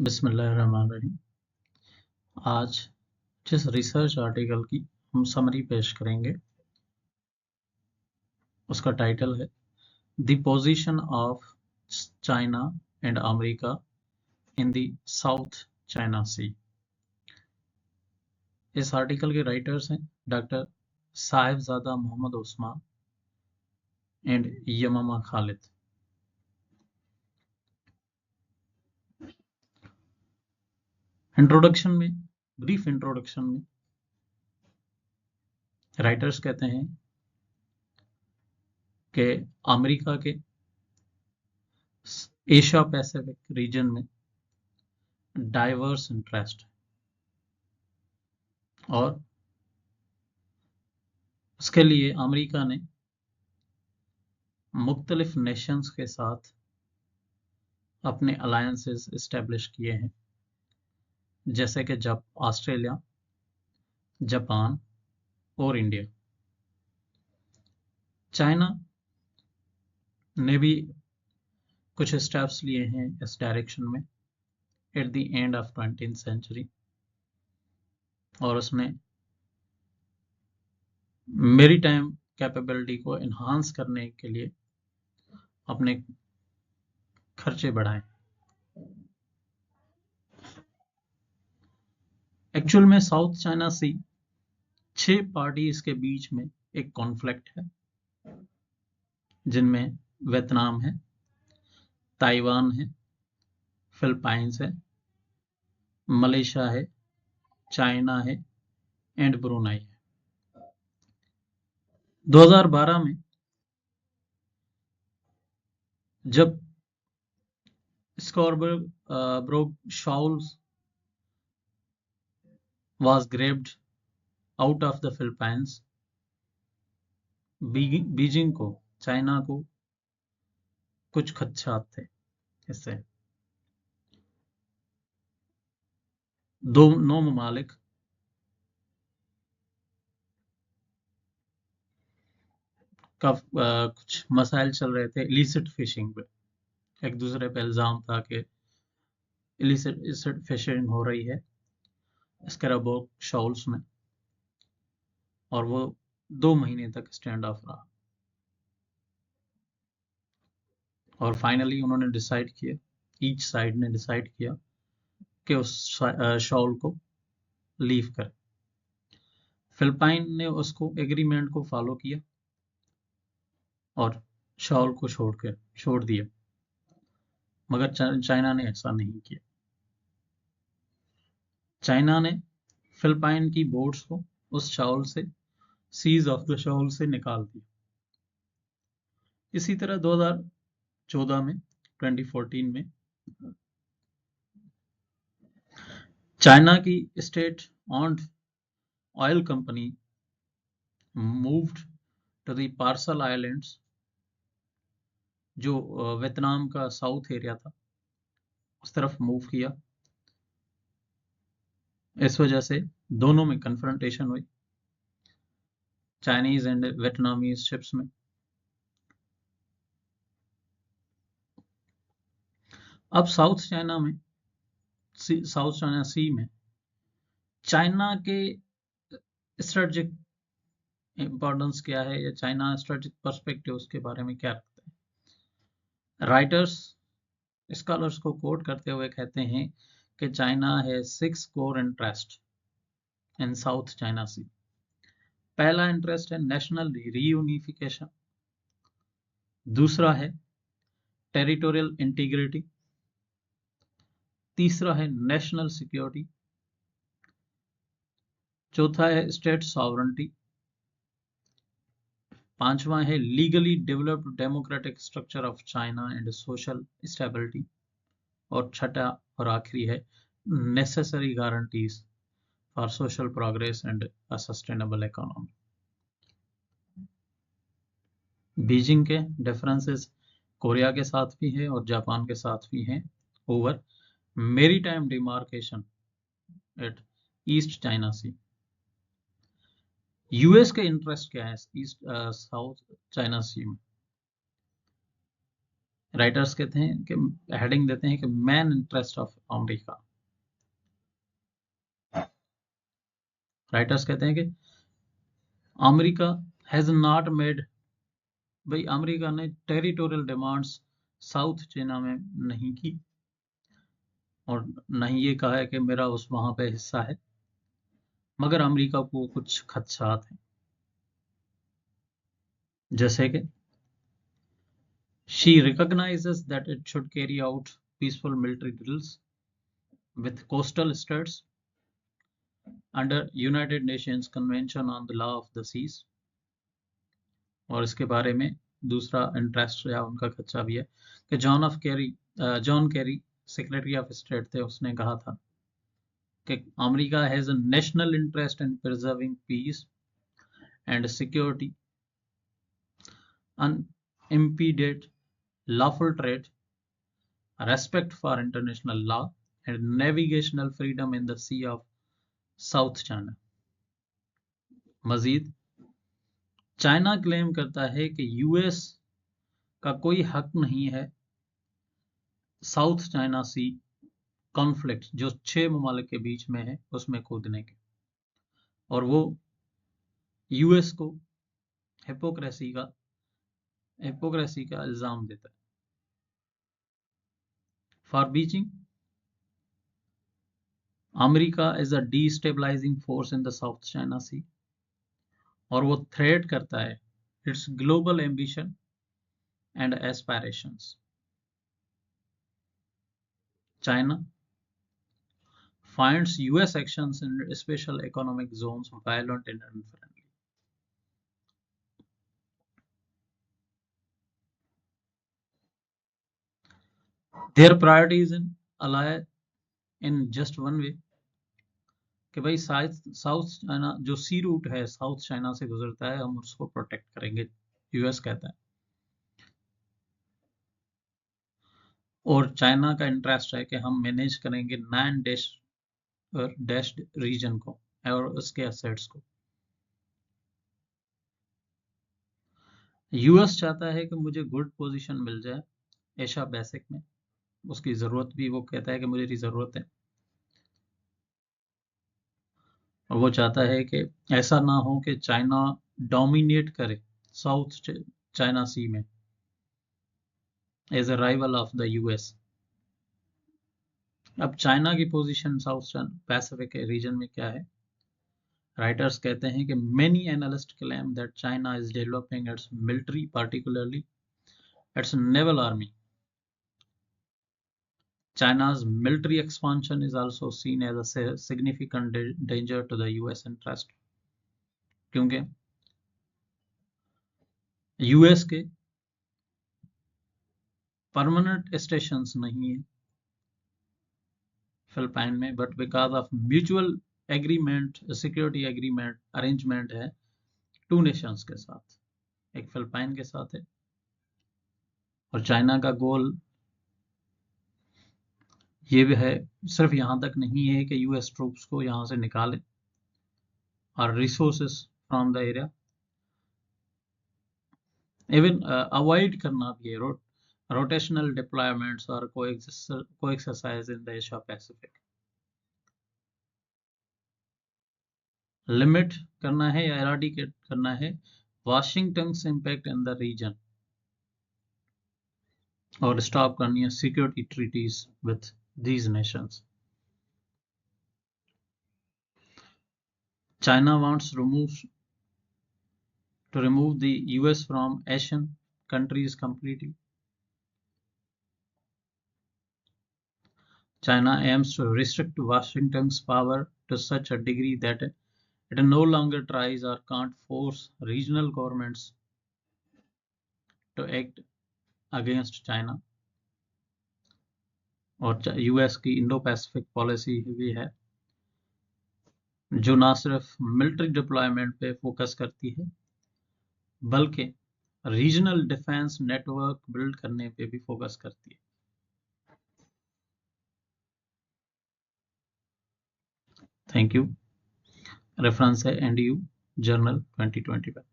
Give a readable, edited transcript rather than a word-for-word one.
बिस्मिल्लाहिर्रहमानिर्रहीम। आज जिस रिसर्च आर्टिकल की हम समरी पेश करेंगे उसका टाइटल है the position of China and America in the South China Sea. इस आर्टिकल के राइटर्स हैं doctor Sahibzada Mohammad Usman and Yamama Khalid. Introduction में, ब्रीफ इंट्रोडक्शन में राइटर्स कहते हैं कि अमेरिका के एशिया पैसिफिक रीजन में डाइवर्स इंटरेस्ट और उसके लिए अमेरिका ने मुख्तलिफ नेशंस के साथ अपने अलायंसेस इस्टेब्लिश किए हैं, जैसे कि जब ऑस्ट्रेलिया, जापान और इंडिया। चाइना ने भी कुछ स्टेप्स लिए हैं इस डायरेक्शन में at the end of 20th century, और उसने मैरीटाइम कैपेबिलिटी को इन्हांस करने के लिए अपने खर्चे बढ़ाए। एक्चुअल में साउथ चाइना सी 6 पार्टीज के बीच में एक कॉन्फ्लिक्ट है, जिनमें वियतनाम है, ताइवान है, फिलीपींस है, मलेशिया है, चाइना है एंड ब्रुनाई है। 2012 में जब स्कॉर्बोरो शाउल्स was grabbed out of the Philippines, Beijing को, चाइना को कुछ खदशात थे इससे। नौ ममालिक का कुछ मसाइल चल रहे थे इलिसिट फिशिंग पे। एक दूसरे पे इल्जाम था कि इलिसिट फिशिंग हो रही है स्कॉर्बोरो शाउल्स में, और वो 2 महीने तक स्टैंड ऑफ रहा। और फाइनली उन्होंने डिसाइड किया, ईच साइड ने डिसाइड किया कि उस शाउल को लीव करे। फिलिपाइन ने उसको एग्रीमेंट को फॉलो किया और शाउल को छोड़ दिया, मगर चाइना ने ऐसा नहीं किया। चाइना ने फिलिपाइन की बोट्स को उस शाउल से, सीज ऑफ द शाउल से निकाल दिया। इसी तरह 2014 में, 2014 में चाइना की state owned oil company moved to the Paracel islands, जो वियतनाम का साउथ एरिया था, उस तरफ मूव किया। इस वजह से दोनों में कन्फ्रंटेशन हुई, चाइनीज एंड वियतनामीज शिप्स में। अब साउथ चाइना सी में चाइना के स्ट्रेटेजिक इंपॉर्टेंस क्या है, या चाइना स्ट्रेटेजिक पर्सपेक्टिव उसके बारे में क्या रखते हैं। राइटर्स स्कॉलर्स को कोट करते हुए कहते हैं कि चाइना है 6 core interest in South China Sea. पहला इंटरेस्ट है नेशनल रीयूनिफिकेशन, दूसरा है टेरिटोरियल इंटीग्रिटी, तीसरा है नेशनल सिक्योरिटी, चौथा है स्टेट सॉवरेंटी, पांचवा है legally developed democratic structure of China and social stability, और छठा और आखिरी है necessary guarantees for social progress and a sustainable economy. Beijing के डिफरेंसेस कोरिया के साथ भी है और जापान के साथ भी हैं over maritime demarcation at East China Sea. US के इंटरेस्ट क्या है ईस्ट साउथ चाइना सी में। राइटर्स कहते हैं कि हेडिंग देते हैं कि main interest of America. Writers कहते हैं कि अमेरिका हैज नॉट मेड, भाई अमेरिका ने टेरिटोरियल डिमांड्स साउथ चाइना में नहीं की, और नहीं ये कहा है कि मेरा उस वहां पे हिस्सा है, मगर अमेरिका को कुछ खदशात हैं, जैसे कि she recognizes that it should carry out peaceful military drills with coastal states under United Nations Convention on the Law of the Seas। और इसके बारे में दूसरा इंटरेस्ट या उनका खर्चा भी है कि John Kerry secretary of state थे, उसने कहा था कि America has a national interest in preserving peace and security, unimpeded lawful trade, respect for international law and navigational freedom in the Sea of South China। मजीद China claim करता है कि US का कोई हक नहीं है साउथ चाइना सी conflict जो 6 ममालिक के बीच में है उसमें कूदने के, और वो यूएस को हिपोक्रेसी का इल्जाम देता है for beaching America is a destabilizing force in the South China Sea, और वो थ्रेट करता है its global ambition and aspirations. China finds US actions in special economic zones violent and unfriendly। Their priority is in ally in just one way, कि भाई south China जो सी root है south China से गुजरता है, हम उसको प्रोटेक्ट करेंगे, यूएस कहता है। और चाइना का इंटरेस्ट है कि हम मैनेज करेंगे 9 डैश्ड रीजन को और उसके एसेट्स को। यूएस चाहता है कि मुझे गुड पोजीशन मिल जाए एशिया पैसिफिक में, उसकी जरूरत भी, वो कहता है कि मुझे जरूरत है, और वो चाहता है कि ऐसा ना हो कि चाइना डोमिनेट करे साउथ चाइना सी में as a rival of the US. अब चाइना की पोजीशन साउथ पैसिफिक रीजन में क्या है? राइटर्स कहते हैं कि many analyst claim that China is developing its military, particularly its naval army. China's military expansion is also seen as a significant danger to the US interest, क्योंकि US के permanent stations नहीं है Philippine में, but because of mutual agreement, security agreement arrangement है 2 Nations के साथ, एक Philippine के साथ है, और चाइना का गोल ये भी है, सिर्फ यहां तक नहीं है कि यूएस ट्रूप्स को यहां से निकाले और resources from the area, even avoid करना भी है रोटेशनल डिप्लॉयमेंट्स और coexercise in the Asia Pacific, limit करना है या एराडिकेट करना है Washington's impact in the region, और स्टॉप करनी है security treaties with these nations। China wants to remove the US from Asian countries completely। China aims to restrict Washington's power to such a degree that it no longer tries or can't force regional governments to act against China। और US की Indo Pacific policy भी है जो ना सिर्फ military deployment पे focus करती है बल्कि रीजनल डिफेंस नेटवर्क बिल्ड करने पे भी फोकस करती है। Thank you. रेफरेंस है एनडीयू जर्नल 2020 पे।